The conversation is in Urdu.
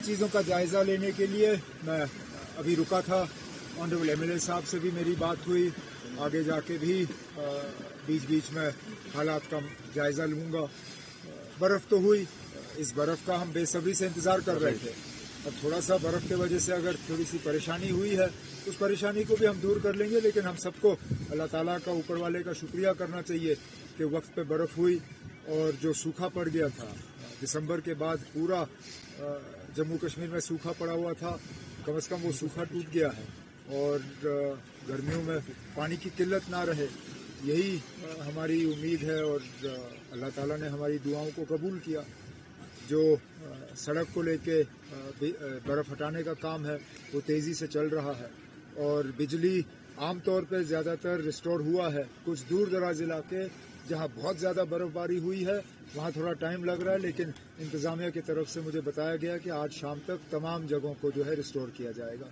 چیزوں کا جائزہ لینے کے لیے میں ابھی رکا تھا. آنریبل MLA صاحب سے بھی میری بات ہوئی. آگے جا کے بھی بیچ بیچ میں حالات کا جائزہ لوں گا. برف تو ہوئی, اس برف کا ہم بے صبری سے انتظار کر رہے تھے. اب تھوڑا سا برف کی وجہ سے اگر تھوڑی سی پریشانی ہوئی ہے, اس پریشانی کو بھی ہم دور کر لیں گے. لیکن ہم سب کو اللہ تعالیٰ کا, اوپر والے کا شکریہ کرنا چاہیے کہ وقت پہ برف ہوئی. اور جو سوکھا پڑ گیا تھا دسمبر کے بعد, پورا جموں کشمیر میں سوکھا پڑا ہوا تھا, کم از کم وہ سوکھا ٹوٹ گیا ہے. اور گرمیوں میں پانی کی قلت نہ رہے, یہی ہماری امید ہے. اور اللہ تعالیٰ نے ہماری دعاؤں کو قبول کیا. جو سڑک کو لے کے برف ہٹانے کا کام ہے وہ تیزی سے چل رہا ہے. اور بجلی عام طور پہ زیادہ تر ریسٹور ہوا ہے. کچھ دور دراز علاقے جہاں بہت زیادہ برف باری ہوئی ہے وہاں تھوڑا ٹائم لگ رہا ہے, لیکن انتظامیہ کی طرف سے مجھے بتایا گیا کہ آج شام تک تمام جگہوں کو جو ہے ریسٹور کیا جائے گا.